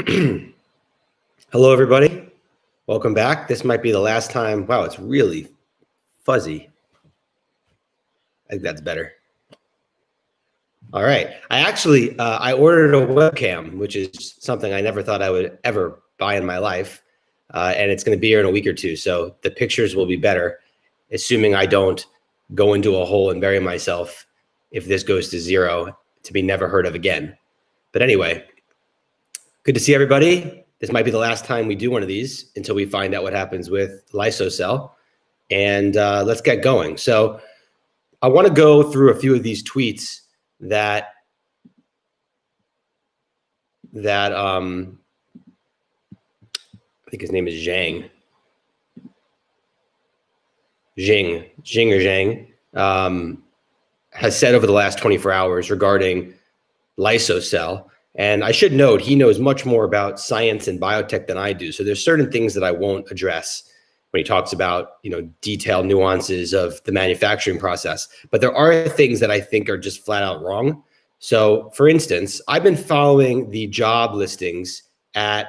Hello, everybody. Welcome back. This might be the last time. Wow, it's really fuzzy. I think that's better. All right. I ordered a webcam, which is something I never thought I would ever buy in my life. And it's going to be here in a week or two. So the pictures will be better, assuming I don't go into a hole and bury myself if this goes to zero, to be never heard of again. But anyway, good to see everybody. This might be the last time we do one of these until we find out what happens with Lysocell. And let's get going. So I want to go through a few of these tweets that I think his name is Zhang has said over the last 24 hours regarding Lysocell. And I should note, he knows much more about science and biotech than I do. So there's certain things that I won't address when he talks about, detailed nuances of the manufacturing process. But there are things that I think are just flat out wrong. So for instance, I've been following the job listings at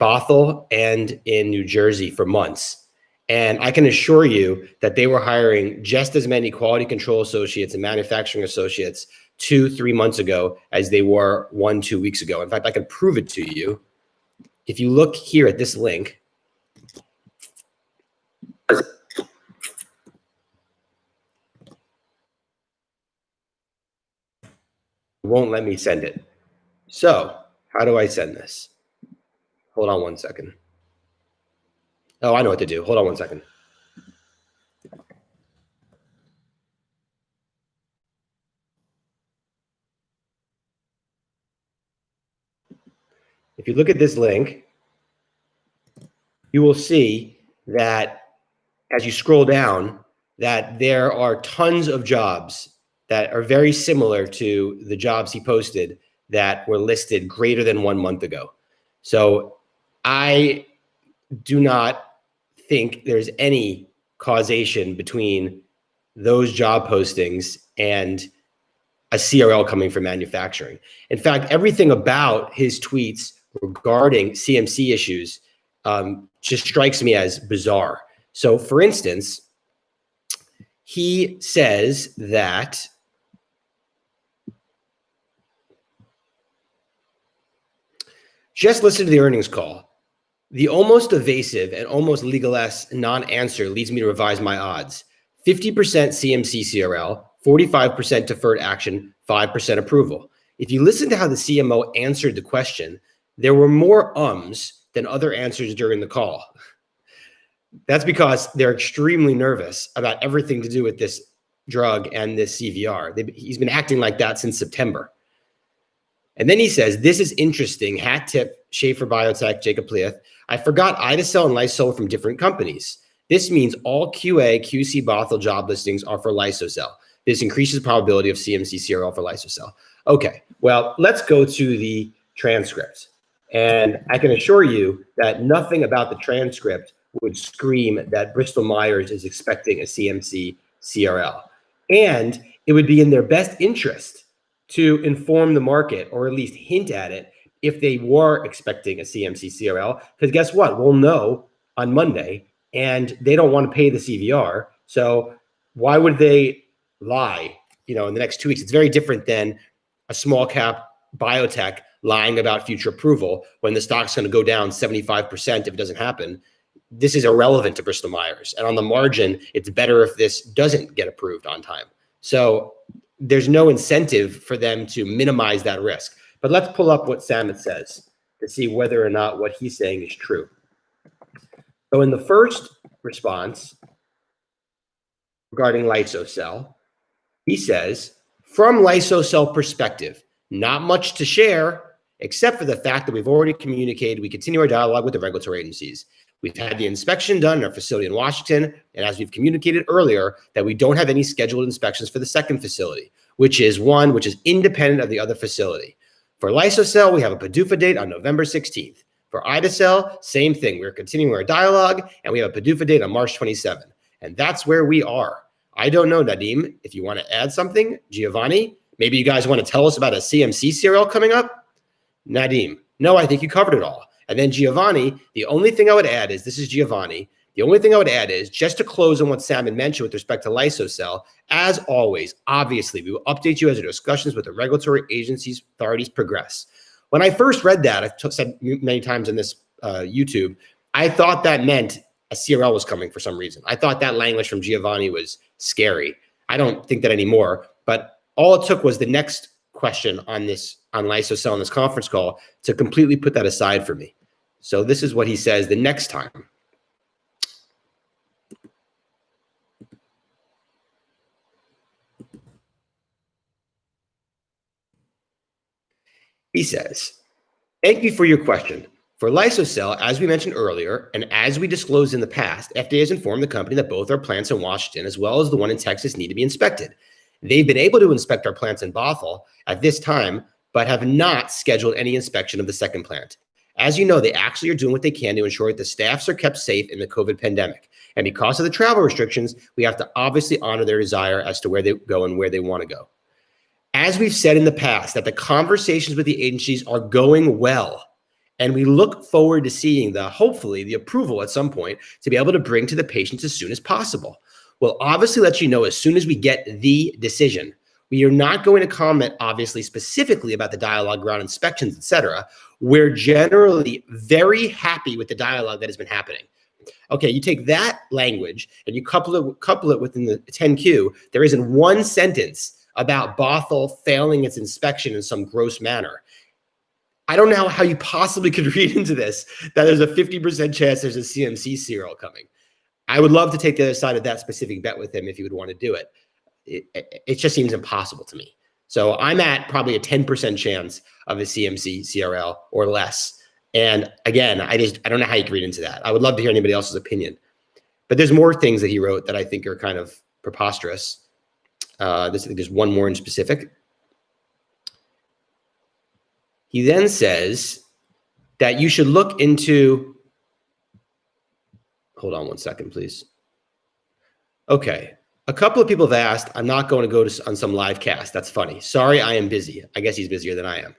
Bothell and in New Jersey for months. And I can assure you that they were hiring just as many quality control associates and manufacturing associates 2-3 months ago as they were 1-2 weeks ago. In fact, I can prove it to you. If you look here at this link, it won't let me send it. So how do I send this? Hold on one second. Oh, I know what to do. Hold on one second. If you look at this link, you will see that as you scroll down, that there are tons of jobs that are very similar to the jobs he posted that were listed greater than 1 month ago. So I do not think there's any causation between those job postings and a CRL coming from manufacturing. In fact, everything about his tweets regarding CMC issues just strikes me as bizarre. So for instance, he says that just listen to the earnings call. The almost evasive and almost legal-esque non-answer leads me to revise my odds. 50% CMC CRL, 45% deferred action, 5% approval. If you listen to how the CMO answered the question, there were more ums than other answers during the call. That's because they're extremely nervous about everything to do with this drug and this CVR. He's been acting like that since September. And then he says, this is interesting. Hat tip, Schaefer Biotech, Jacob Plieth. I forgot Idacel and Lysol from different companies. This means all QA, QC Bothell job listings are for Lysocell. This increases the probability of CMC CRL for Lysocell. Okay, well, let's go to the transcript. And I can assure you that nothing about the transcript would scream that Bristol Myers is expecting a CMC CRL. And it would be in their best interest to inform the market, or at least hint at it, if they were expecting a CMC CRL. Because guess what? We'll know on Monday, and they don't want to pay the CVR. So why would they lie, in the next 2 weeks? It's very different than a small cap biotech lying about future approval when the stock's going to go down 75% if it doesn't happen. This is irrelevant to Bristol Myers. And on the margin, it's better if this doesn't get approved on time. So there's no incentive for them to minimize that risk. But let's pull up what Samet says to see whether or not what he's saying is true. So in the first response regarding Lysocell, he says, from Lysocell perspective, not much to share, except for the fact that we've already communicated. We continue our dialogue with the regulatory agencies. We've had the inspection done in our facility in Washington, and as we've communicated earlier, that we don't have any scheduled inspections for the second facility, which is independent of the other facility. For Lysocell, we have a PDUFA date on November 16th. For Idacel, same thing. We're continuing our dialogue, and we have a PDUFA date on March 27th. And that's where we are. I don't know, Nadim, if you want to add something. Giovanni, maybe you guys want to tell us about a CMC CRL coming up? Nadim, No, I think you covered it all. And then Giovanni, the only thing I would add is, this is Giovanni, the only thing I would add is, just to close on what Sam had mentioned with respect to lysocell, as always, obviously, we will update you as our discussions with the regulatory agencies, authorities progress. When I first read that, I've said many times in this YouTube, I thought that meant a CRL was coming for some reason. I thought that language from Giovanni was scary. I don't think that anymore, but all it took was the next question on lysocell on this conference call to completely put that aside for me. So this is what he says the next time. He says, thank you for your question. For lysocell, as we mentioned earlier, and as we disclosed in the past, FDA has informed the company that both our plants in Washington, as well as the one in Texas, need to be inspected. They've been able to inspect our plants in Bothell at this time, but have not scheduled any inspection of the second plant. As you know, they actually are doing what they can to ensure that the staffs are kept safe in the COVID pandemic. And because of the travel restrictions, we have to obviously honor their desire as to where they go and where they want to go. As we've said in the past, that the conversations with the agencies are going well. And we look forward to seeing hopefully the approval at some point to be able to bring to the patients as soon as possible. We'll obviously let you know as soon as we get the decision. We are not going to comment, obviously, specifically about the dialogue around inspections, et cetera. We're generally very happy with the dialogue that has been happening. Okay, you take that language and you couple it within the 10Q. There isn't one sentence about Bothell failing its inspection in some gross manner. I don't know how you possibly could read into this that there's a 50% chance there's a CMC CRL coming. I would love to take the other side of that specific bet with him if he would want to do it. It just seems impossible to me. So I'm at probably a 10% chance of a CMC CRL or less. And again, I don't know how you can read into that. I would love to hear anybody else's opinion. But there's more things that he wrote that I think are kind of preposterous. There's one more in specific. He then says that you should look into, hold on one second, please. Okay. A couple of people have asked, I'm not going to go on some live cast. That's funny. Sorry, I am busy. I guess he's busier than I am.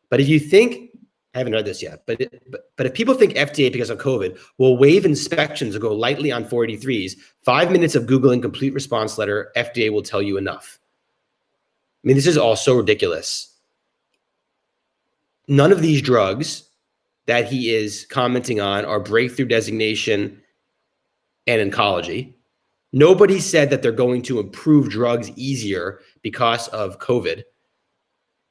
But if you think, I haven't read this yet, but if people think FDA, because of COVID, will waive inspections or go lightly on 483s, 5 minutes of Googling complete response letter, FDA will tell you enough. I mean, this is all so ridiculous. None of these drugs that he is commenting on are breakthrough designation and oncology. Nobody said that they're going to improve drugs easier because of COVID.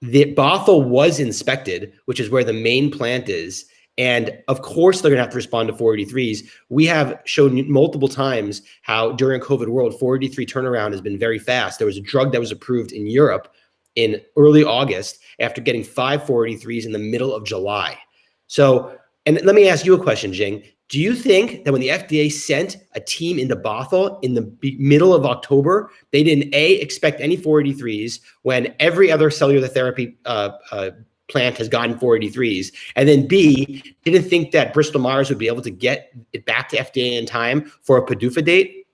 The Bothell was inspected, which is where the main plant is. And of course, they're going to have to respond to 483s. We have shown multiple times how during COVID world, 483 turnaround has been very fast. There was a drug that was approved in Europe in early August after getting 5 483s in the middle of July. So, and let me ask you a question, Jing. Do you think that when the FDA sent a team into Bothell in the middle of October, they didn't expect any 483s when every other cellular therapy plant has gotten 483s, and then B, didn't think that Bristol Myers would be able to get it back to FDA in time for a PDUFA date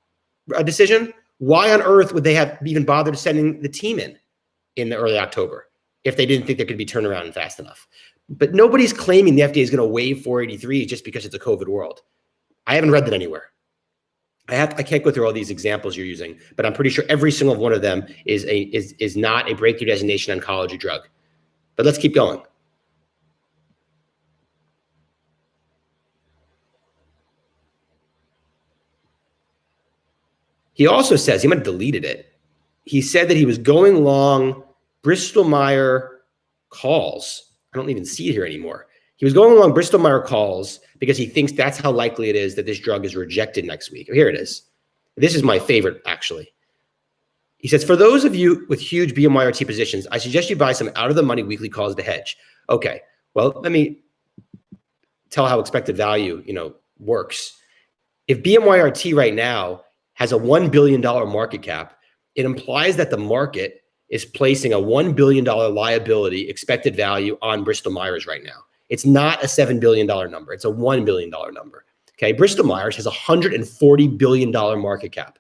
decision? Why on earth would they have even bothered sending the team in the early October if they didn't think there could be turnaround fast enough? But nobody's claiming the FDA is going to waive 483 just because it's a COVID world. I haven't read that anywhere. I can't go through all these examples you're using, but I'm pretty sure every single one of them is not a breakthrough designation oncology drug. But let's keep going. He also says, he might have deleted it. He said that he was going along Bristol Myers calls. I don't even see it here anymore. He was going along Bristol Myers calls because he thinks that's how likely it is that this drug is rejected next week. Here it is. This is my favorite, actually. He says, for those of you with huge BMYRT positions, I suggest you buy some out-of-the-money weekly calls to Hedge. Okay, well, let me tell how expected value, works. If BMYRT right now has a $1 billion market cap, it implies that the market is placing a $1 billion liability expected value on Bristol Myers right now. It's not a $7 billion number. It's a $1 billion number. Okay, Bristol Myers has a $140 billion market cap.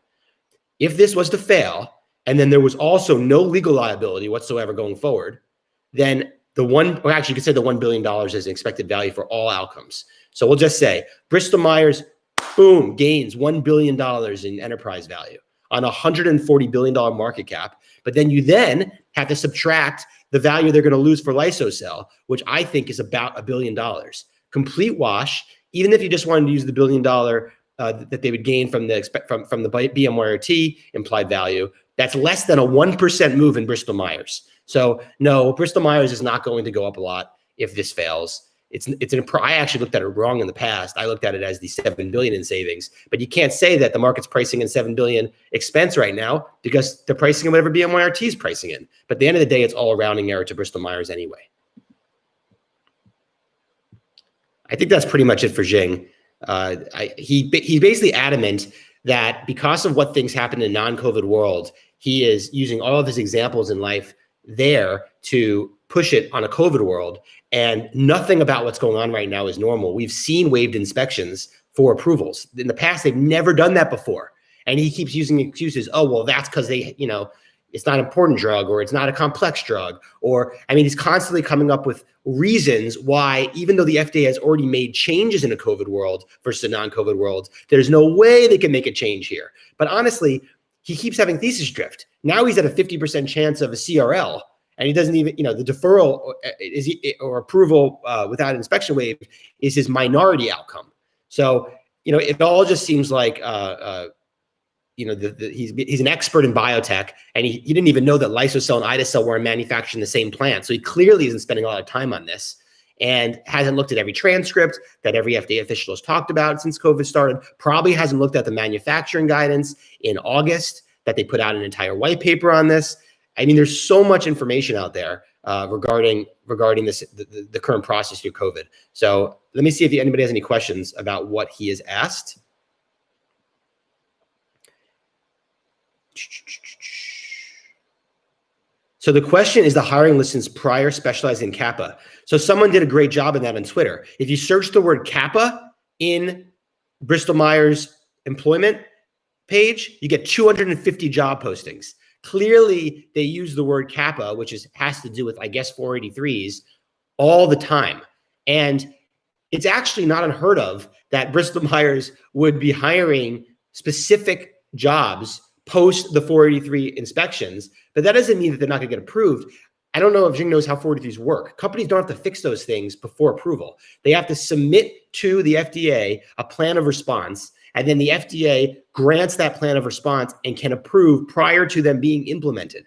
If this was to fail, and then there was also no legal liability whatsoever going forward, then or actually you could say the $1 billion is expected value for all outcomes. So we'll just say Bristol Myers, boom, gains $1 billion in enterprise value on a $140 billion market cap. But then you have to subtract the value they're going to lose for Lysocell, which I think is about $1 billion. Complete wash. Even if you just wanted to use the $1 billion that they would gain from the BMYRT implied value, that's less than a 1% move in Bristol Myers. So no, Bristol Myers is not going to go up a lot if this fails. I actually looked at it wrong in the past. I looked at it as the $7 billion in savings, but you can't say that the market's pricing in $7 billion expense right now because they're pricing in whatever BMYRT is pricing in. But at the end of the day, it's all a rounding error to Bristol Myers anyway. I think that's pretty much it for Jing. He's basically adamant that because of what things happen in a non-COVID world, he is using all of his examples in life there to push it on a COVID world. And nothing about what's going on right now is normal. We've seen waived inspections for approvals. In the past, they've never done that before. And he keeps using excuses. Oh, well, that's because it's not an important drug, or it's not a complex drug. Or, he's constantly coming up with reasons why, even though the FDA has already made changes in a COVID world versus a non-COVID world, there's no way they can make a change here. But honestly, he keeps having thesis drift. Now he's at a 50% chance of a CRL, and he doesn't even, the deferral or approval without inspection waive is his minority outcome. So, it all just seems like, he's an expert in biotech, and he didn't even know that Lysocell and Idacel were manufactured in the same plant. So he clearly isn't spending a lot of time on this and hasn't looked at every transcript that every FDA official has talked about since COVID started. Probably hasn't looked at the manufacturing guidance in August that they put out an entire white paper on this. There's so much information out there regarding this, the current process through COVID. So let me see if anybody has any questions about what he has asked. So the question is the hiring listens prior specializing in Kappa. So someone did a great job in that on Twitter. If you search the word Kappa in Bristol Myers employment page, you get 250 job postings. Clearly, they use the word Kappa, which has to do with, I guess, 483s all the time. And it's actually not unheard of that Bristol Myers would be hiring specific jobs post the 483 inspections, but that doesn't mean that they're not going to get approved. I don't know if Jing knows how 483s work. Companies don't have to fix those things before approval. They have to submit to the FDA a plan of response, and then the FDA grants that plan of response and can approve prior to them being implemented.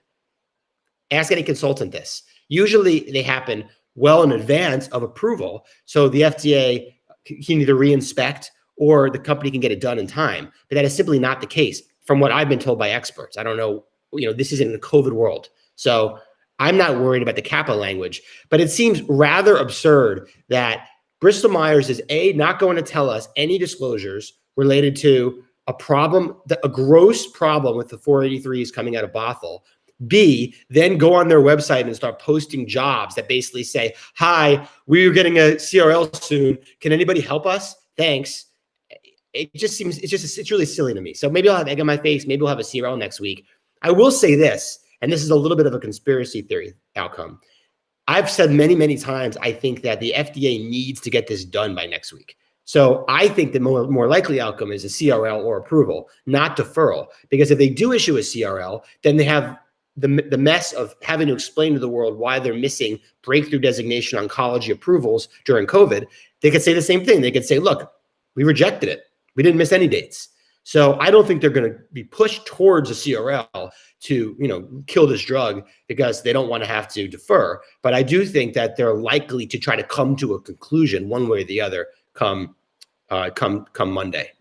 Ask any consultant this. Usually they happen well in advance of approval, so the FDA can either re-inspect or the company can get it done in time, but that is simply not the case from what I've been told by experts. I don't know, this is in the COVID world. So I'm not worried about the Kappa language, but it seems rather absurd that Bristol Myers is not going to tell us any disclosures related to a gross problem with the 483s coming out of Bothell. B, then go on their website and start posting jobs that basically say, hi, we're getting a CRL soon. Can anybody help us? Thanks. It's really silly to me. So maybe I'll have egg on my face. Maybe we'll have a CRL next week. I will say this, and this is a little bit of a conspiracy theory outcome. I've said many, many times, I think that the FDA needs to get this done by next week. So I think the more likely outcome is a CRL or approval, not deferral. Because if they do issue a CRL, then they have the mess of having to explain to the world why they're missing breakthrough designation oncology approvals during COVID. They could say the same thing. They could say, look, we rejected it. We didn't miss any dates. So I don't think they're going to be pushed towards a CRL to, kill this drug because they don't want to have to defer. But I do think that they're likely to try to come to a conclusion one way or the other come Monday.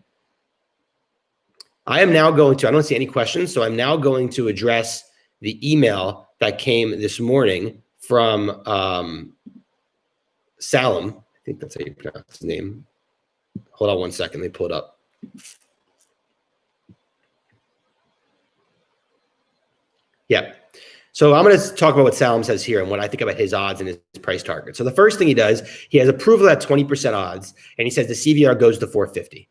I don't see any questions. So I'm now going to address the email that came this morning from Salam. I think that's how you pronounce his name. Hold on one second. Let me pull it up. Yeah. So I'm going to talk about what Salam says here and what I think about his odds and his price target. So the first thing he does, he has approval at 20% odds, and he says the CVR goes to 450.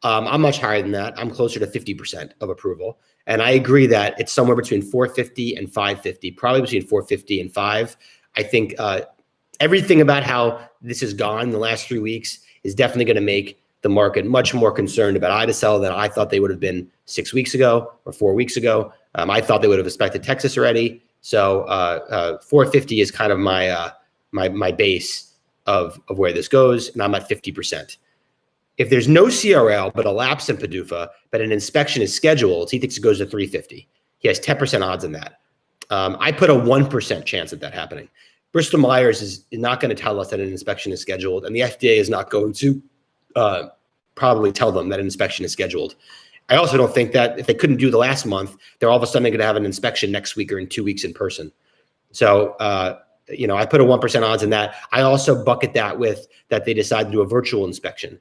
I'm much higher than that. I'm closer to 50% of approval. And I agree that it's somewhere between 450 and 550, probably between 450 and 5. I think everything about how this has gone in the last 3 weeks is definitely going to make the market much more concerned about IDA than I thought they would have been 6 weeks ago or 4 weeks ago. I thought they would have expected Texas already. So 450 is kind of my base of where this goes, and I'm at 50%. If there's no CRL but a lapse in PDUFA, but an inspection is scheduled, he thinks it goes to 350. He has 10% odds in that. I put a 1% chance of that happening. Bristol Myers is not going to tell us that an inspection is scheduled, and the FDA is not going to probably tell them that an inspection is scheduled. I also don't think that if they couldn't do the last month, they're all of a sudden going to have an inspection next week or in 2 weeks in person. So, I put a 1% odds in that. I also bucket that with that they decide to do a virtual inspection.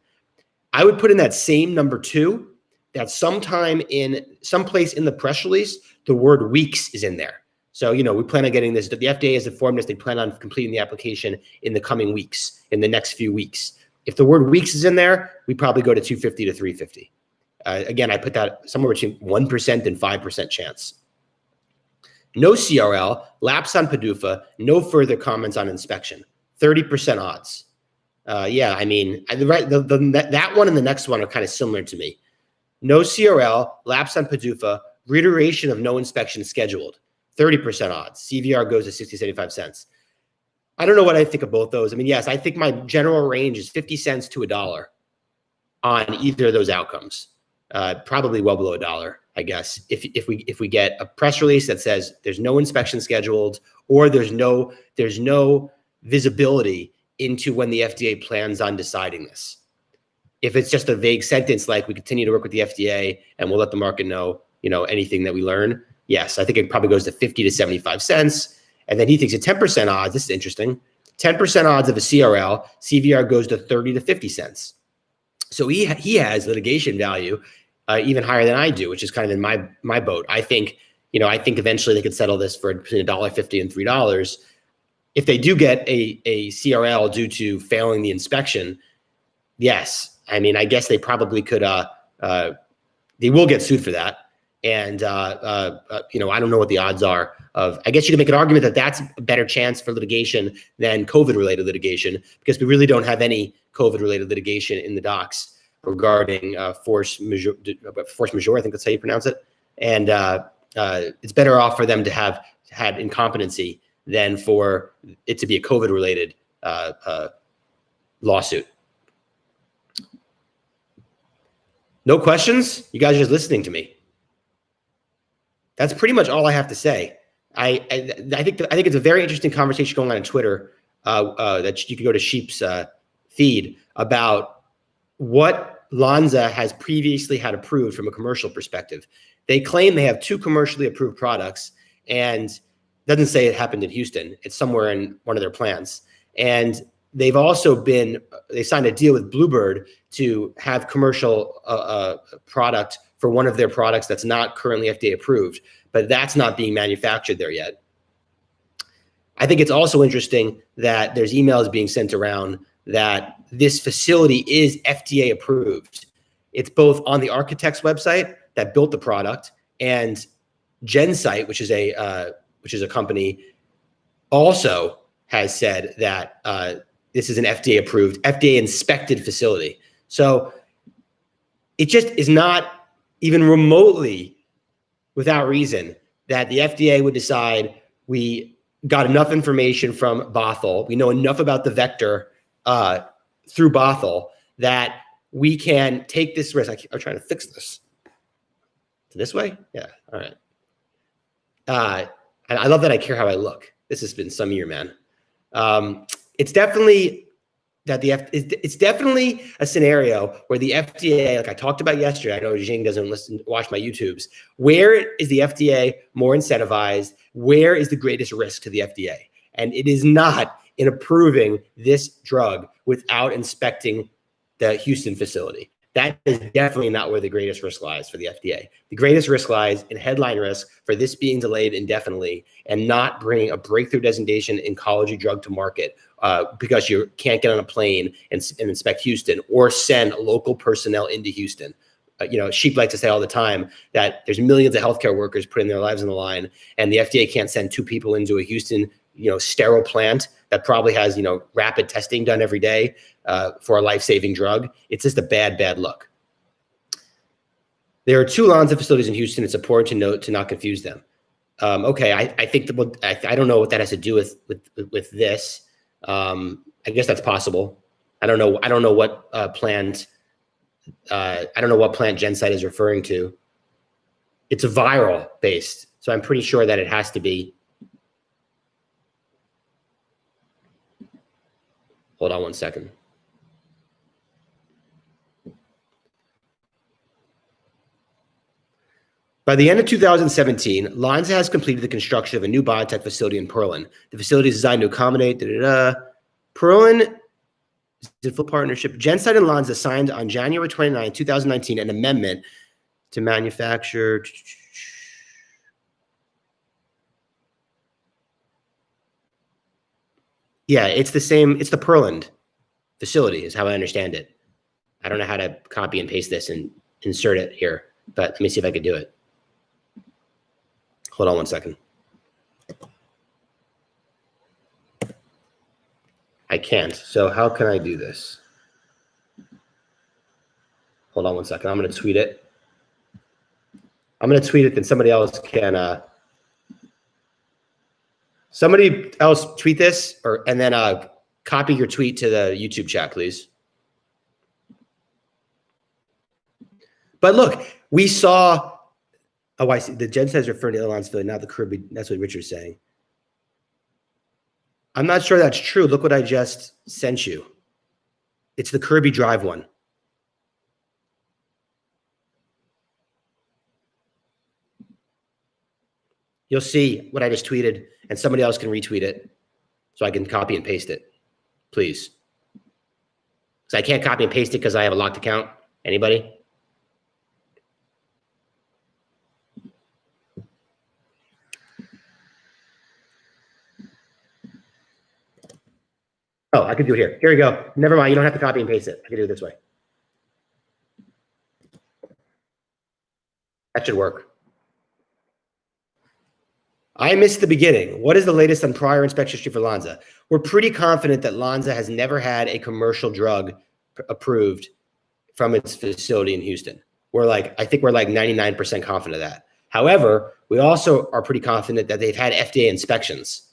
I would put in that same number 2, that sometime in someplace in the press release, the word weeks is in there. So, we plan on getting this. The FDA has informed us they plan on completing the application in the coming weeks, in the next few weeks. If the word weeks is in there, we probably go to 250 to 350. Again, I put that somewhere between 1% and 5% chance. No CRL, lapse on PDUFA, no further comments on inspection, 30% odds. That one and the next one are kind of similar to me. No CRL, lapse on PDUFA, reiteration of no inspection scheduled, 30% odds. CVR goes to 60-75 cents. I don't know what I think of both those. Yes, I think my general range is 50 cents to $1 on either of those outcomes. Probably well below $1, I guess. If we get a press release that says there's no inspection scheduled, or there's no visibility into when the FDA plans on deciding this. If it's just a vague sentence like we continue to work with the FDA and we'll let the market know, anything that we learn. Yes, I think it probably goes to 50 to 75 cents. And then he thinks at 10% odds, this is interesting, 10% odds of a CRL, CVR goes to 30 to 50 cents. So he has litigation value even higher than I do, which is kind of in my boat. I think eventually they could settle this for between $1.50 and $3. If they do get a CRL due to failing the inspection, yes. I guess they probably could, they will get sued for that. And, I don't know what the odds are of, I guess you can make an argument that that's a better chance for litigation than COVID-related litigation, because we really don't have any COVID-related litigation in the docs regarding force majeure, I think that's how you pronounce it. And it's better off for them to have had incompetency than for it to be a COVID-related lawsuit. No questions? You guys are just listening to me. That's pretty much all I have to say. I think it's a very interesting conversation going on Twitter that you could go to Sheep's feed about what Lonza has previously had approved from a commercial perspective. They claim they have 2 commercially approved products, and doesn't say it happened in Houston. It's somewhere in one of their plants. And they've also they signed a deal with Bluebird to have commercial product for one of their products that's not currently FDA approved, but that's not being manufactured there yet. I think it's also interesting that there's emails being sent around that this facility is FDA approved. It's both on the architect's website that built the product, and GenSite, which is a company, also has said that this is an FDA approved, FDA inspected facility. So it just is not even remotely without reason that the FDA would decide we got enough information from Bothell, we know enough about the vector through Bothell that we can take this risk. I'm trying to fix this. This way? Yeah, all right. I love that I care how I look. This has been some year, man. It's definitely that it's definitely a scenario where the FDA, like I talked about yesterday, I know Jing doesn't watch my YouTubes. Where is the FDA more incentivized? Where is the greatest risk to the FDA? And it is not in approving this drug without inspecting the Houston facility. That is definitely not where the greatest risk lies for the FDA. The greatest risk lies in headline risk for this being delayed indefinitely and not bringing a breakthrough designation oncology drug to market because you can't get on a plane and inspect Houston or send local personnel into Houston. Sheep like to say all the time that there's millions of healthcare workers putting their lives on the line, and the FDA can't send 2 people into a Houston sterile plant that probably has, rapid testing done every day for a life-saving drug. It's just a bad, bad look. There are 2 Lonza facilities in Houston. It's important to note to not confuse them. Okay, I think I don't know what that has to do with this. I guess that's possible. I don't know. I don't know what plant. I don't know what plant GenSite is referring to. It's a viral based, so I'm pretty sure that it has to be. Hold on one second. By the end of 2017, Lonza has completed the construction of a new biotech facility in Pearland. The facility is designed to accommodate Pearland is a full partnership. GenSite and Lonza signed on January 29, 2019, an amendment to manufacture. Yeah, it's the same. It's the Pearland facility is how I understand it. I don't know how to copy and paste this and insert it here, but let me see if I could do it. Hold on one second. I can't. So how can I do this? Hold on one second. I'm going to tweet it. I'm going to tweet it, then somebody else can. Somebody else tweet this, and then copy your tweet to the YouTube chat, please. But look, we saw. Oh, I see. The Jen says referring to Ilonsville, not the Kirby. That's what Richard's saying. I'm not sure that's true. Look what I just sent you. It's the Kirby Drive one. You'll see what I just tweeted, and somebody else can retweet it so I can copy and paste it, please. So I can't copy and paste it because I have a locked account. Anybody? Oh, I can do it here. Here we go. Never mind. You don't have to copy and paste it. I can do it this way. That should work. I missed the beginning. What is the latest on prior inspection history for Lonza? We're pretty confident that Lonza has never had a commercial drug approved from its facility in Houston. I think we're like 99% confident of that. However, we also are pretty confident that they've had FDA inspections.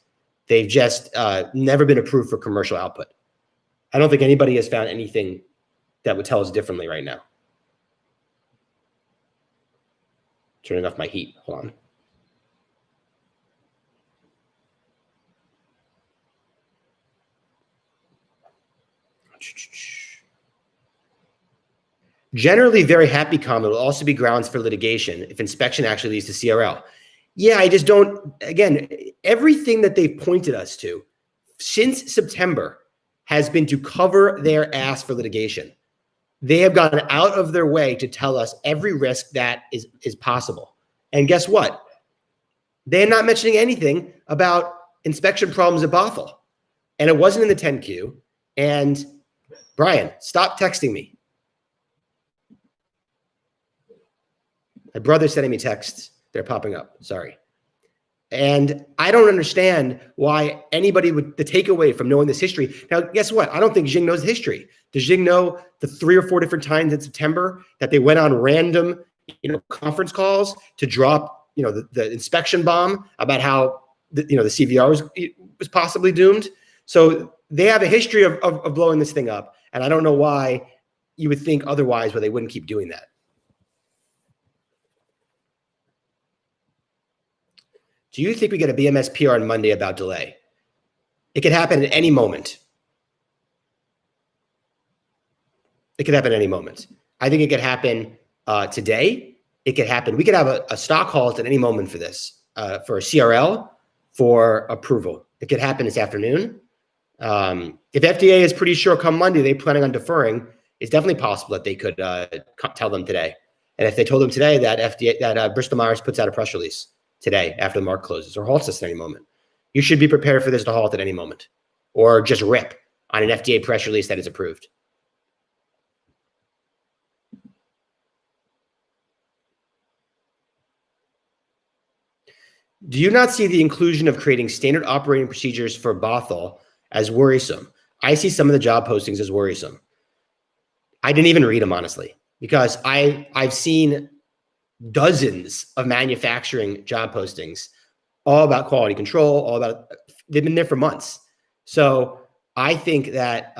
They've just never been approved for commercial output. I don't think anybody has found anything that would tell us differently right now. Turning off my heat. Hold on. Generally, very happy comment will also be grounds for litigation if inspection actually leads to CRL. Yeah, I just don't, again, everything that they've pointed us to since September has been to cover their ass for litigation. They have gone out of their way to tell us every risk that is possible. And guess what? They're not mentioning anything about inspection problems at Bothell. And it wasn't in the 10Q. And Brian, stop texting me. My brother's sending me texts. They're popping up. Sorry. And I don't understand why anybody would, the takeaway from knowing this history. Now, guess what? I don't think Jing knows the history. Does Jing know the 3 or 4 different times in September that they went on random, conference calls to drop, the inspection bomb about how, the CVR was possibly doomed? So they have a history of blowing this thing up. And I don't know why you would think otherwise, where they wouldn't keep doing that. Do you think we get a BMS PR on Monday about delay? It could happen at any moment. It could happen at any moment. I think it could happen today. It could happen. We could have a stock halt at any moment for this, for a CRL, for approval. It could happen this afternoon. If FDA is pretty sure come Monday they're planning on deferring, it's definitely possible that they could tell them today. And if they told them today that Bristol Myers puts out a press release today after the market closes or halts us at any moment, you should be prepared for this to halt at any moment, or just rip on an FDA press release that is approved. Do you not see the inclusion of creating standard operating procedures for Bothell as worrisome? I see some of the job postings as worrisome. I didn't even read them, honestly, because I've seen dozens of manufacturing job postings, all about quality control, all about, they've been there for months. So I think that,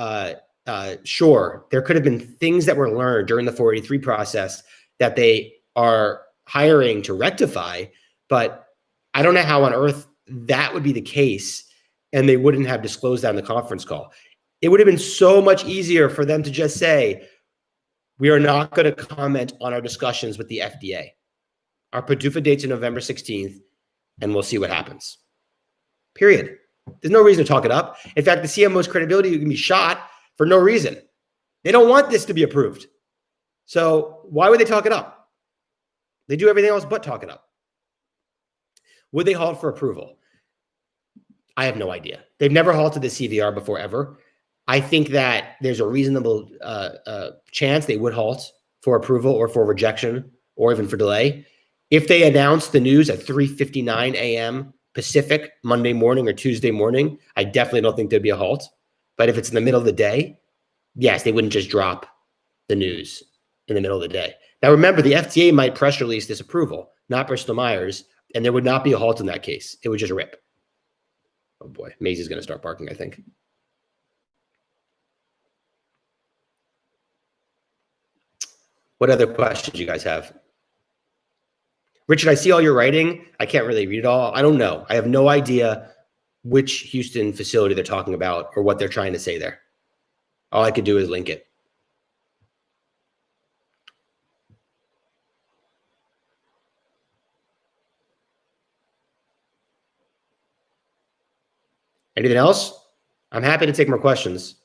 sure, there could have been things that were learned during the 483 process that they are hiring to rectify, but I don't know how on earth that would be the case and they wouldn't have disclosed that in the conference call. It would have been so much easier for them to just say, we are not going to comment on our discussions with the FDA. Our PDUFA date's in November 16th, and we'll see what happens. Period. There's no reason to talk it up. In fact, the CMO's credibility can be shot for no reason. They don't want this to be approved. So why would they talk it up? They do everything else but talk it up. Would they halt for approval? I have no idea. They've never halted the CVR before, ever. I think that there's a reasonable chance they would halt for approval or for rejection or even for delay. If they announce the news at 3:59 a.m. Pacific, Monday morning or Tuesday morning, I definitely don't think there'd be a halt. But if it's in the middle of the day, yes, they wouldn't just drop the news in the middle of the day. Now, remember, the FDA might press release this approval, not Bristol Myers, and there would not be a halt in that case. It would just rip. Oh boy, Maisie's going to start barking, I think. What other questions you guys have? Richard, I see all your writing. I can't really read it all. I don't know. I have no idea which Houston facility they're talking about or what they're trying to say there. All I could do is link it. Anything else? I'm happy to take more questions.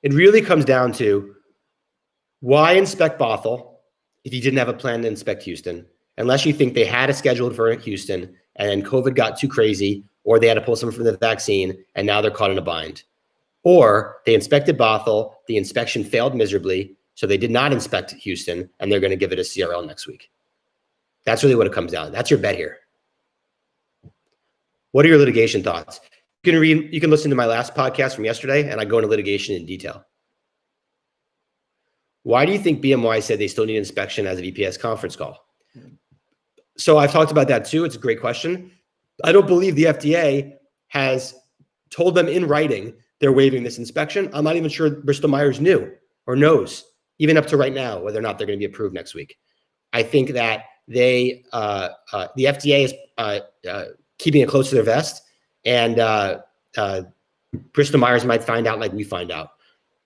It really comes down to, why inspect Bothell if you didn't have a plan to inspect Houston, unless you think they had a scheduled for Houston and then COVID got too crazy, or they had to pull someone from the vaccine and now they're caught in a bind. Or they inspected Bothell, the inspection failed miserably, so they did not inspect Houston and they're going to give it a CRL next week. That's really what it comes down to. That's your bet here. What are your litigation thoughts? You can listen to my last podcast from yesterday, and I go into litigation in detail. Why do you think BMY said they still need inspection as of EPS conference call? So I've talked about that too. It's a great question. I don't believe the FDA has told them in writing they're waiving this inspection. I'm not even sure Bristol Myers knew or knows, even up to right now, whether or not they're going to be approved next week. I think that the FDA is keeping it close to their vest, and Bristol Myers might find out like we find out.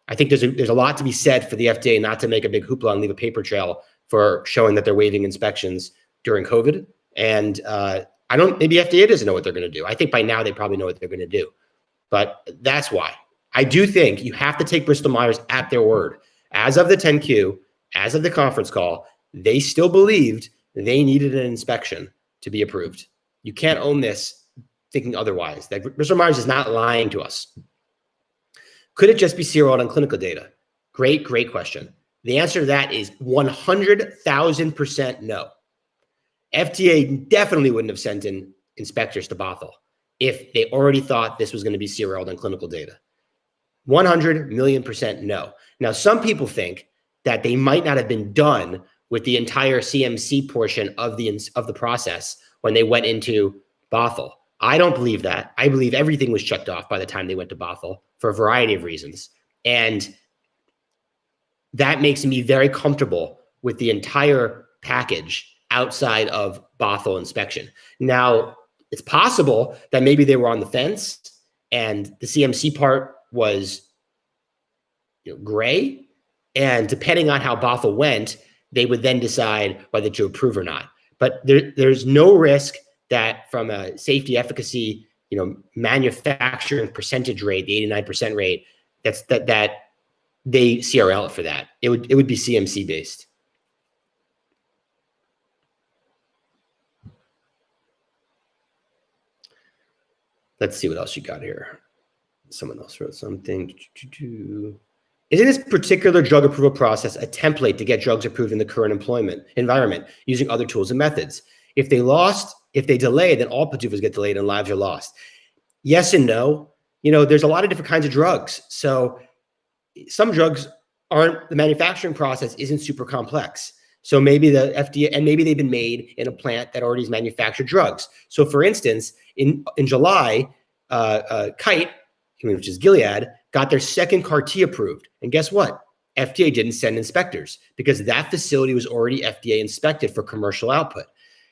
I think there's a lot to be said for the FDA not to make a big hoopla and leave a paper trail for showing that they're waiving inspections during COVID. And maybe FDA doesn't know what they're going to do. I think by now they probably know what they're going to do. But that's why. I do think you have to take Bristol Myers at their word. As of the 10Q, as of the conference call, they still believed they needed an inspection to be approved. You can't own this thinking otherwise. That Bristol Myers is not lying to us. Could it just be serial on clinical data? Great question. The answer to that is 100,000% no. FDA definitely wouldn't have sent in inspectors to Bothell if they already thought this was going to be serial on clinical data. 100,000,000% no. Now, some people think that they might not have been done with the entire CMC portion of the process when they went into Bothell. I don't believe that. I believe everything was checked off by the time they went to Bothell for a variety of reasons. And that makes me very comfortable with the entire package outside of Bothell inspection. Now, it's possible that maybe they were on the fence and the CMC part was gray. And depending on how Bothell went, they would then decide whether to approve or not. But there's no risk that from a safety efficacy, manufacturing percentage rate, the 89% rate, that they CRL for that. It would be CMC based. Let's see what else you got here. Someone else wrote something. Isn't this particular drug approval process a template to get drugs approved in the current employment environment using other tools and methods? If they delay, then all PDUFAs get delayed and lives are lost. Yes and no. There's a lot of different kinds of drugs. So some drugs the manufacturing process isn't super complex. So maybe the FDA, and maybe they've been made in a plant that already has manufactured drugs. So for instance, in July, Kite, which is Gilead, got their second CAR-T approved. And guess what? FDA didn't send inspectors because that facility was already FDA inspected for commercial output.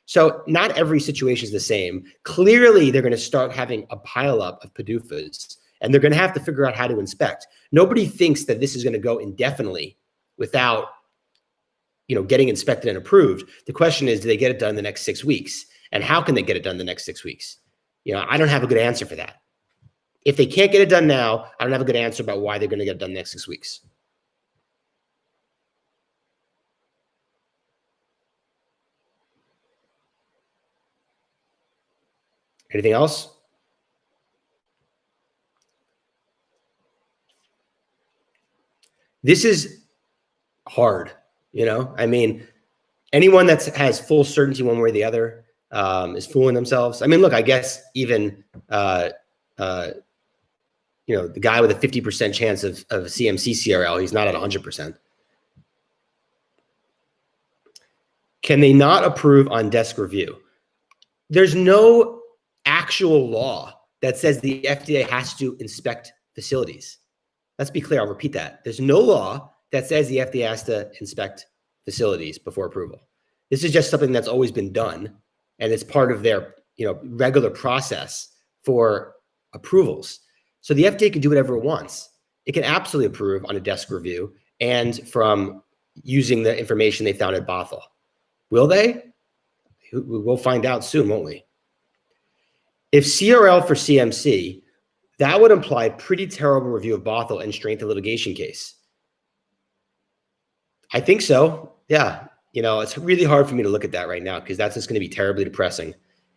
So not every situation is the same. Clearly, they're going to start having a pileup of PDUFAs, and they're going to have to figure out how to inspect. Nobody thinks that this is going to go indefinitely without, getting inspected and approved. The question is, do they get it done in the next 6 weeks? And how can they get it done in the next 6 weeks? I don't have a good answer for that. If they can't get it done now, I don't have a good answer about why they're going to get it done in the next 6 weeks. Anything else? This is hard, anyone that has full certainty one way or the other is fooling themselves. Look, I guess even, the guy with a 50% chance of CMC CRL, he's not at 100%. Can they not approve on desk review? There's no actual law that says the FDA has to inspect facilities. Let's be clear. I'll repeat that. There's no law that says the FDA has to inspect facilities before approval. This is just something that's always been done, and it's part of their regular process for approvals. So the FDA can do whatever it wants. It can absolutely approve on a desk review and from using the information they found at Bothell. Will they? We'll find out soon, won't we? If CRL for CMC, that would imply pretty terrible review of Bothell and strength of litigation case. I think so. Yeah. It's really hard for me to look at that right now because that's just going to be terribly depressing.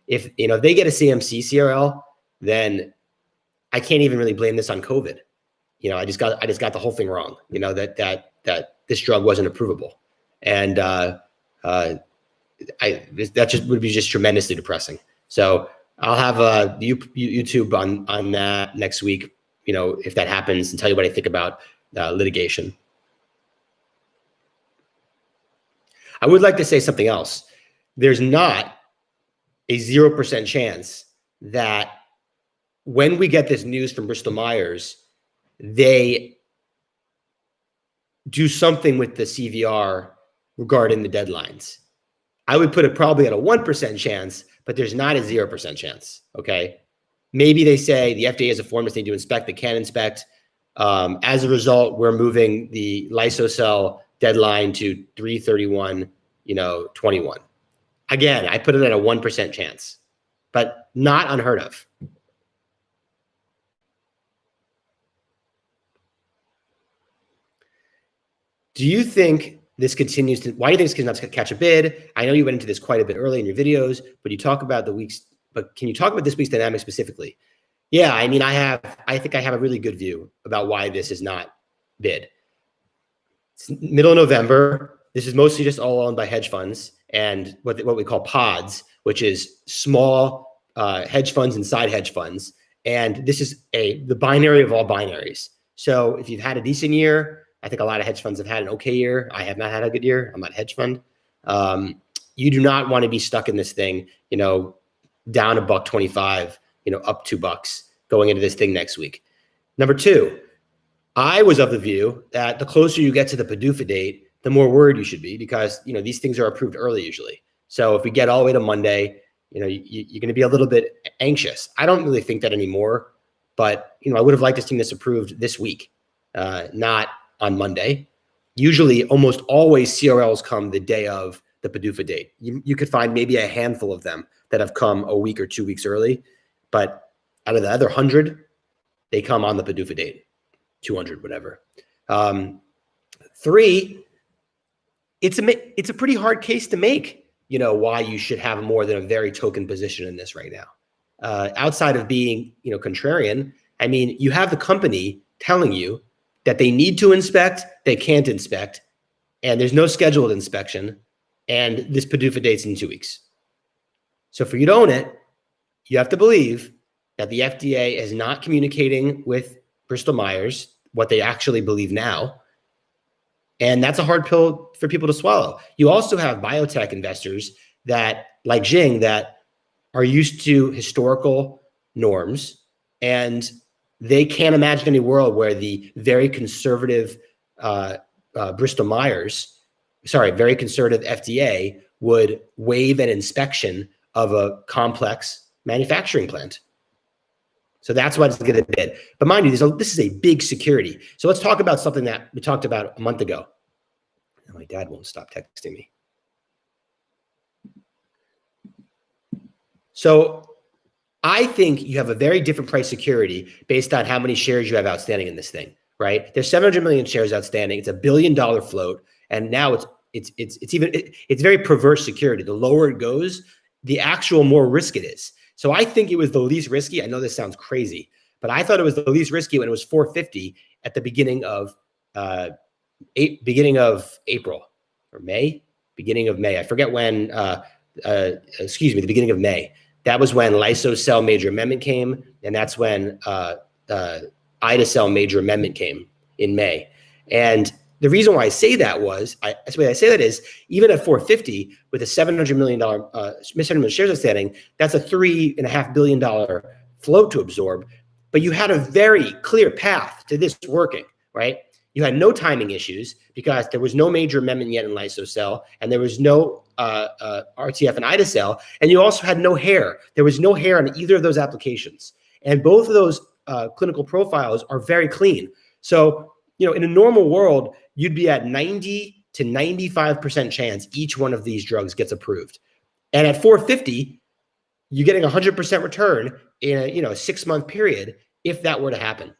If they get a CMC CRL, then I can't even really blame this on COVID. I just got the whole thing wrong. That this drug wasn't approvable, and that just would be just tremendously depressing. So I'll have YouTube on that next week. If that happens, and tell you what I think about litigation. I would like to say something else. There's not a 0% chance that when we get this news from Bristol Myers, they do something with the CVR regarding the deadlines. I would put it probably at a 1% chance, but there's not a 0% chance, okay? Maybe they say the FDA has a form that they need to inspect, they can't inspect. As a result, we're moving the lysocell deadline to 3/31/21. Again, I put it at a 1% chance, but not unheard of. Do you think this continues to, why do you think this continues to catch a bid? I know you went into this quite a bit early in your videos, but you talk about can you talk about this week's dynamic specifically? Yeah, I think I have a really good view about why this is not bid. It's middle of November. This is mostly just all owned by hedge funds and what we call pods, which is small hedge funds inside hedge funds. And this is the binary of all binaries. So if you've had a decent year, I think a lot of hedge funds have had an okay year. I have not had a good year. I'm not a hedge fund. You do not want to be stuck in this thing, down $1.25, up $2 going into this thing next week. Number two, I was of the view that the closer you get to the PDUFA date, the more worried you should be because, these things are approved early usually. So if we get all the way to Monday, you're going to be a little bit anxious. I don't really think that anymore, but, I would have liked to see this approved this week, not on Monday. Usually, almost always CRLs come the day of the PDUFA date. You could find maybe a handful of them that have come a week or 2 weeks early, but out of the other 100, they come on the PDUFA date, 200, whatever. Three, it's a pretty hard case to make, why you should have more than a very token position in this right now. Outside of being, contrarian, you have the company telling you that they need to inspect, they can't inspect, and there's no scheduled inspection, and this PDUFA date's in 2 weeks. So for you to own it, you have to believe that the FDA is not communicating with Bristol Myers what they actually believe now. And that's a hard pill for people to swallow. You also have biotech investors that, like Jing, that are used to historical norms, and they can't imagine any world where the very conservative very conservative FDA would waive an inspection of a complex manufacturing plant. So that's why it's going to bid. But mind you, this is a big security. So let's talk about something that we talked about a month ago. Oh, my dad won't stop texting me. So I think you have a very different price security based on how many shares you have outstanding in this thing, right? There's 700 million shares outstanding. It's $1 billion float, and now it's very perverse security. The lower it goes, the actual more risk it is. So I think it was the least risky. I know this sounds crazy, but I thought it was the least risky when it was 450 at the beginning of April or May, beginning of May. I forget when. The beginning of May. That was when Lysocell major amendment came, and that's when Idacell major amendment came in May. And the reason why I say that is even at 450 with a $700 million shares outstanding, that's a $3.5 billion float to absorb. But you had a very clear path to this working, right? You had no timing issues because there was no major amendment yet in Lysocell, and there was no RTF and Idacell, and you also had no hair. There was no hair on either of those applications. And both of those clinical profiles are very clean. So, in a normal world, you'd be at 90 to 95% chance each one of these drugs gets approved. And at 450, you're getting 100% return in a 6-month period if that were to happen.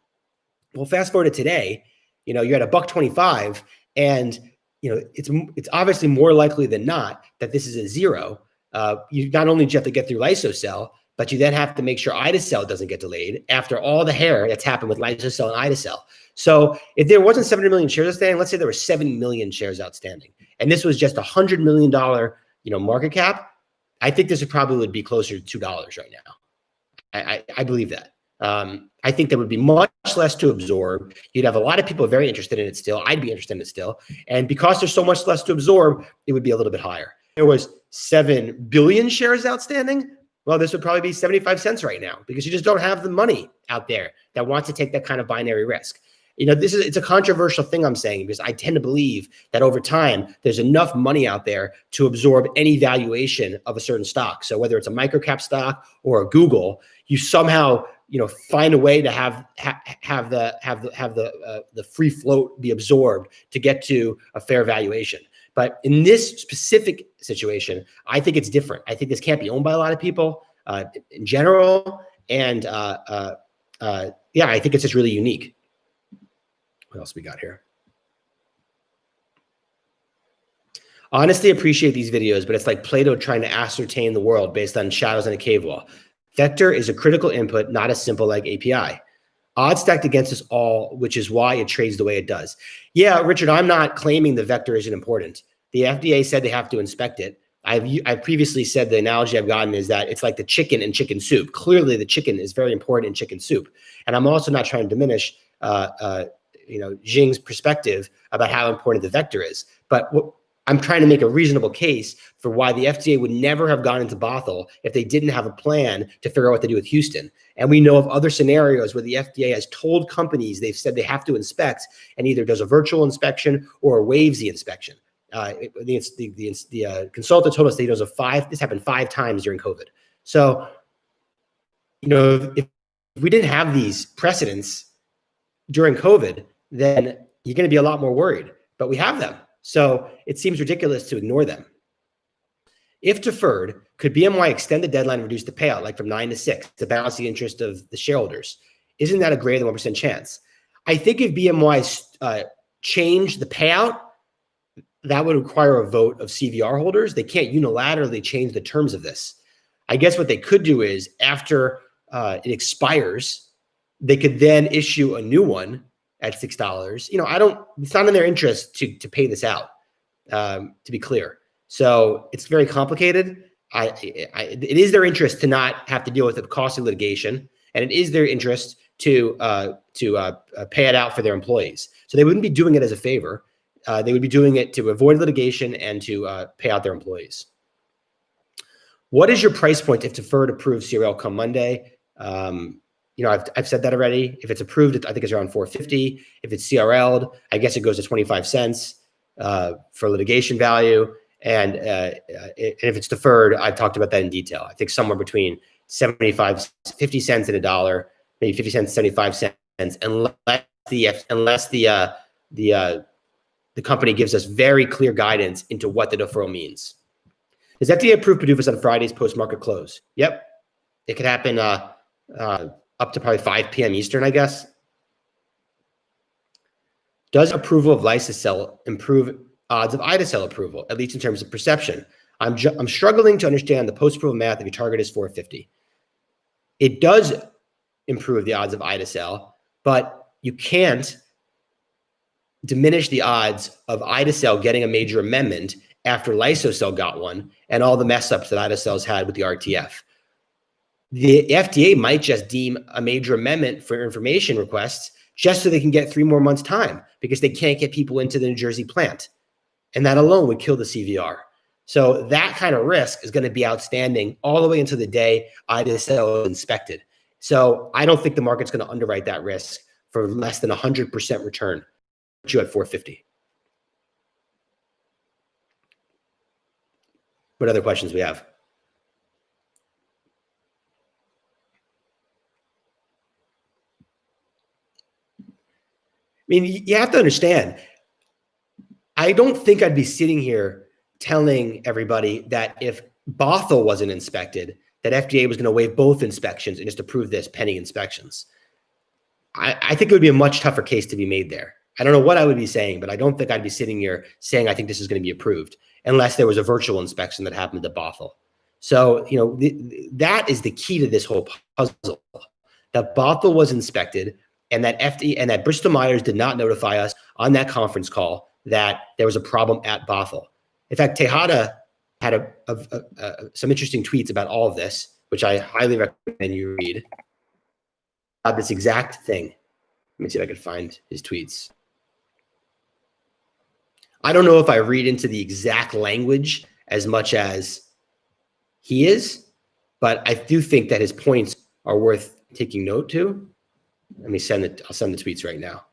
Well, fast forward to today, you're at $1.25, and it's obviously more likely than not that this is a zero. You not only do you have to get through Lysocell, but you then have to make sure Idacell doesn't get delayed after all the hair that's happened with Lysocell and Idacell. So if there wasn't 700 million shares outstanding, let's say there were 7 million shares outstanding, and this was just $100 million, market cap, I think this would be closer to $2 right now. I believe that. I think there would be much less to absorb. You'd have a lot of people very interested in it still. I'd be interested in it still. And because there's so much less to absorb, it would be a little bit higher. There was 7 billion shares outstanding. Well, this would probably be 75 cents right now because you just don't have the money out there that wants to take that kind of binary risk. It's a controversial thing I'm saying because I tend to believe that over time, there's enough money out there to absorb any valuation of a certain stock. So whether it's a microcap stock or a Google, you somehow find a way to have the free float be absorbed to get to a fair valuation. But in this specific situation, I think it's different. I think this can't be owned by a lot of people in general, and I think it's just really unique. What else we got here? Honestly, appreciate these videos, but it's like Plato trying to ascertain the world based on shadows on a cave wall. Vector is a critical input, not as simple like API. Odds stacked against us all, which is why it trades the way it does. Yeah, Richard, I'm not claiming the vector isn't important. The FDA said they have to inspect it. I've previously said the analogy I've gotten is that it's like the chicken in chicken soup. Clearly, the chicken is very important in chicken soup. And I'm also not trying to diminish Jing's perspective about how important the vector is. But I'm trying to make a reasonable case for why the FDA would never have gone into Bothell if they didn't have a plan to figure out what to do with Houston. And we know of other scenarios where the FDA has told companies they've said they have to inspect and either does a virtual inspection or waives the inspection. The consultant told us that he does this happened 5 times during COVID. So, if we didn't have these precedents during COVID, then you're going to be a lot more worried, but we have them. So it seems ridiculous to ignore them. If deferred, could BMY extend the deadline and reduce the payout, like from 9 to 6, to balance the interest of the shareholders? Isn't that a greater than 1% chance? I think if BMY change the payout, that would require a vote of CVR holders. They can't unilaterally change the terms of this. I guess what they could do is after it expires, they could then issue a new one at $6. I don't, it's not in their interest to pay this out, to be clear. So it's very complicated. It is their interest to not have to deal with the costly litigation, and it is their interest to pay it out for their employees. So they wouldn't be doing it as a favor. They would be doing it to avoid litigation and to pay out their employees. What is your price point if deferred approved CRL come Monday? I've said that already. If it's approved, I think it's around $4.50. If it's CRL'd, I guess it goes to 25 cents for litigation value. And if it's deferred, I've talked about that in detail. I think somewhere between 50 cents and $1, maybe 50 cents, 75 cents, unless the company gives us very clear guidance into what the deferral means. Does FDA approve PDUFAs on Fridays post-market close? Yep. It could happen up to probably 5 p.m. Eastern, I guess. Does approval of Lysocell improve odds of ide-cel approval, at least in terms of perception? I'm struggling to understand the post-approval math if your target is 450. It does improve the odds of ide-cel, but you can't diminish the odds of ide-cel getting a major amendment after Lysocell got one and all the mess ups that ide-cel's had with the RTF. The FDA might just deem a major amendment for information requests just so they can get 3 more months time because they can't get people into the New Jersey plant. And that alone would kill the CVR. So that kind of risk is going to be outstanding all the way until the day ide-cel is inspected. So I don't think the market's going to underwrite that risk for less than 100% return. Put you at 450. What other questions we have? I mean, you have to understand, I don't think I'd be sitting here telling everybody that if Bothell wasn't inspected, that FDA was going to waive both inspections and just approve this pending inspections. I think it would be a much tougher case to be made there. I don't know what I would be saying, but I don't think I'd be sitting here saying I think this is going to be approved unless there was a virtual inspection that happened at Bothell. So, that is the key to this whole puzzle, that Bothell was inspected and that FDA and that Bristol Myers did not notify us on that conference call that there was a problem at Bothell. In fact, Tejada had some interesting tweets about all of this, which I highly recommend you read, about this exact thing. Let me see if I can find his tweets. I don't know if I read into the exact language as much as he is, but I do think that his points are worth taking note to. Let me send it. I'll send the tweets right now.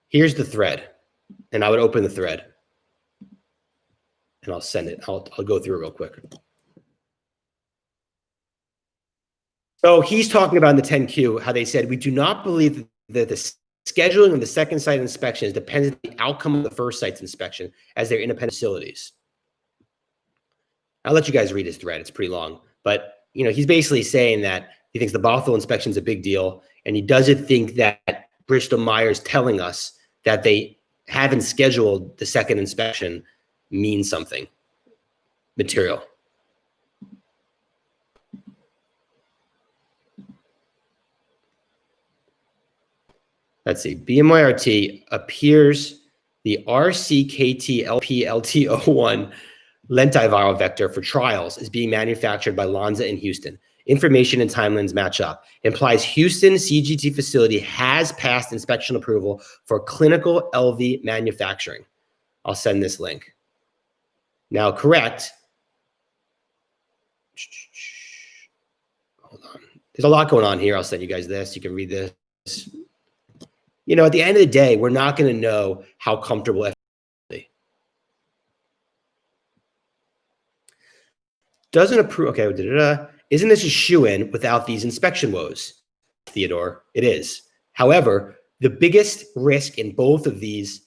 Here's the thread, and I would open the thread, and I'll send it. I'll go through it real quick. So he's talking about in the 10Q how they said, we do not believe that the scheduling of the second site inspection is dependent on the outcome of the first site's inspection as they're independent facilities. I'll let you guys read his thread. It's pretty long, but he's basically saying that he thinks the Bothell inspection is a big deal, and he doesn't think that Bristol Myers telling us that they haven't scheduled the second inspection means something material. Let's see. BMYRT appears the RCKT-LP-LT01 lentiviral vector for trials is being manufactured by Lonza in Houston. Information and timelines match up. Implies Houston CGT facility has passed inspection approval for clinical LV manufacturing. I'll send this link. Now, correct. Hold on. There's a lot going on here. I'll send you guys this. You can read this. At the end of the day, we're not going to know how comfortable FDA is. Doesn't approve. Okay. Isn't this a shoe-in without these inspection woes, Theodore? It is. However, the biggest risk in both of these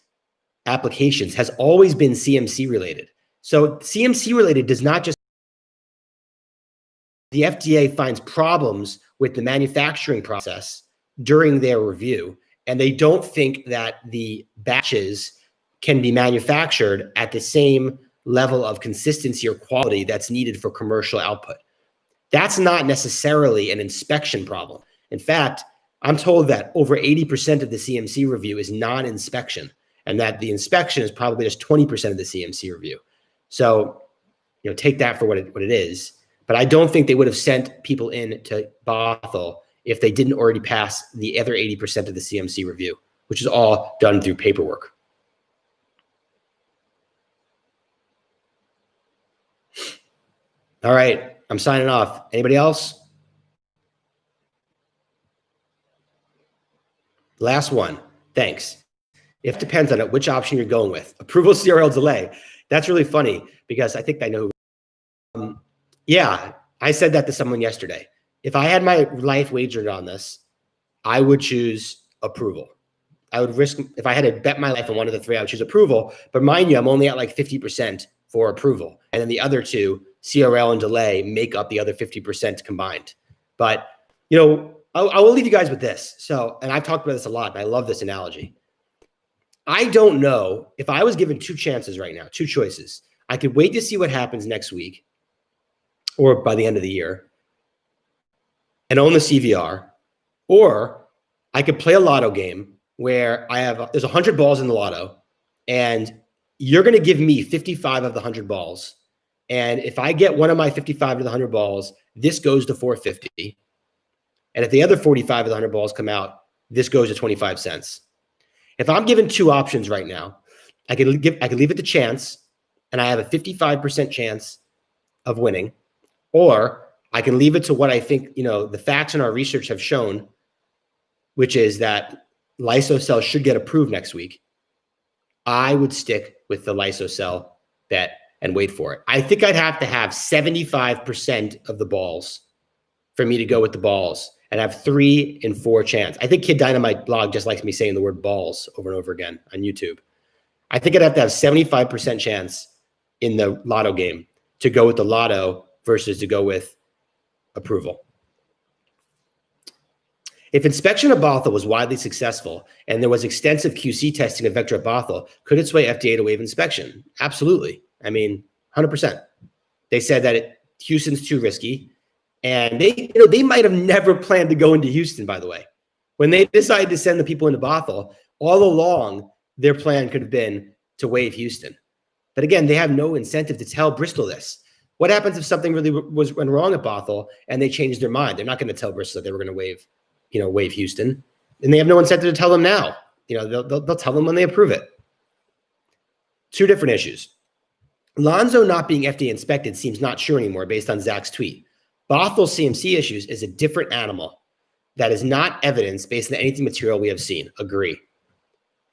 applications has always been CMC related. So CMC related does not just, the FDA finds problems with the manufacturing process during their review, and they don't think that the batches can be manufactured at the same level of consistency or quality that's needed for commercial output. That's not necessarily an inspection problem. In fact, I'm told that over 80% of the CMC review is non-inspection, and that the inspection is probably just 20% of the CMC review. So, take that for what it is. But I don't think they would have sent people in to Bothell if they didn't already pass the other 80% of the CMC review, which is all done through paperwork. All right, I'm signing off. Anybody else? Last one. Thanks. It depends on which option you're going with. Approval CRL delay. That's really funny because I think I know. Yeah, I said that to someone yesterday. If I had my life wagered on this, I would choose approval. I would risk, if I had to bet my life on one of the three, I would choose approval. But mind you, I'm only at like 50% for approval. And then the other two, CRL and delay, make up the other 50% combined. But, I will leave you guys with this. So, and I've talked about this a lot, and I love this analogy. I don't know if I was given two chances right now, two choices. I could wait to see what happens next week or by the end of the year and own the CVR, or I could play a lotto game where there's 100 balls in the lotto and you're going to give me 55 of the 100 balls. And if I get one of my 55 of the 100 balls, this goes to 450. And if the other 45 of the 100 balls come out, this goes to 25 cents. If I'm given two options right now, I could leave it to chance and I have a 55% chance of winning, or I can leave it to what I think, the facts in our research have shown, which is that lysocell should get approved next week. I would stick with the lysocell bet and wait for it. I think I'd have to have 75% of the balls for me to go with the balls and have 3 in 4 chance. I think Kid Dynamite blog just likes me saying the word balls over and over again on YouTube. I think I'd have to have 75% chance in the lotto game to go with the lotto versus to go with approval. If inspection of Bothell was widely successful and there was extensive QC testing of vector at Bothell, could it sway FDA to waive inspection? Absolutely. 100%. They said that Houston's too risky. And they might have never planned to go into Houston, by the way. When they decided to send the people into Bothell, all along, their plan could have been to waive Houston. But again, they have no incentive to tell Bristol this. What happens if something really went wrong at Bothell and they changed their mind? They're not going to tell Bristol that they were going to waive Houston. And they have no incentive to tell them now. They'll tell them when they approve it. Two different issues. Lonzo not being FDA inspected seems not sure anymore based on Zach's tweet. Bothell CMC issues is a different animal that is not evidence based on anything material we have seen. Agree.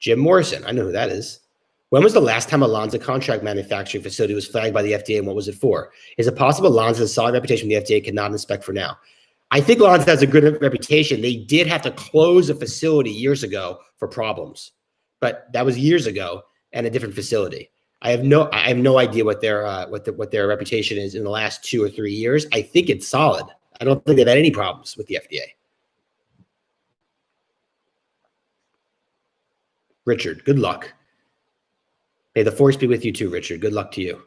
Jim Morrison, I know who that is. When was the last time a Lonza contract manufacturing facility was flagged by the FDA and what was it for? Is it possible Lonza has a solid reputation the FDA cannot inspect for now? I think Lonza has a good reputation. They did have to close a facility years ago for problems, but that was years ago and a different facility. I have no idea what their reputation is in the last 2 or 3 years. I think it's solid. I don't think they've had any problems with the FDA. Richard, good luck. May the force be with you too, Richard. Good luck to you.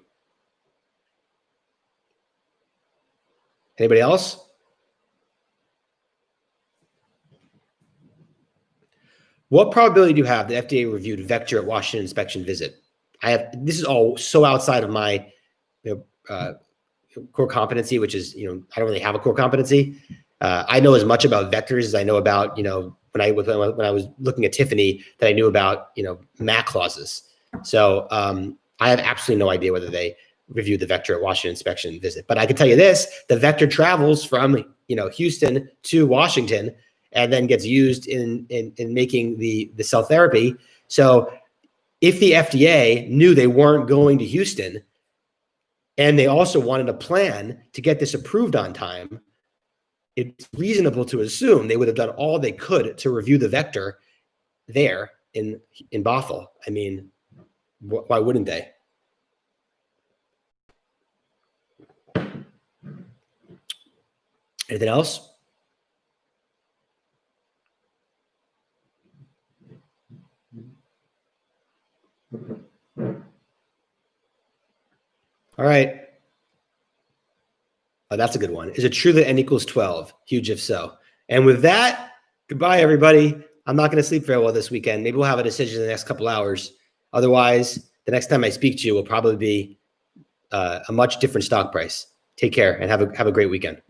Anybody else? What probability do you have the FDA reviewed vector at Washington inspection visit? This is all so outside of my core competency, which is, I don't really have a core competency. I know as much about vectors as I know about, when I was looking at Tiffany, that I knew about, MAC clauses. So I have absolutely no idea whether they reviewed the vector at Washington inspection visit. But I can tell you this, the vector travels from, Houston to Washington and then gets used in making the cell therapy. So if the FDA knew they weren't going to Houston and they also wanted a plan to get this approved on time, it's reasonable to assume they would have done all they could to review the vector there in Bothell. Why wouldn't they? Anything else? All right. Oh, that's a good one. Is it true that n equals 12? Huge if so. And with that, goodbye, everybody. I'm not going to sleep very well this weekend. Maybe we'll have a decision in the next couple hours. Otherwise, the next time I speak to you will probably be a much different stock price. Take care and have a great weekend.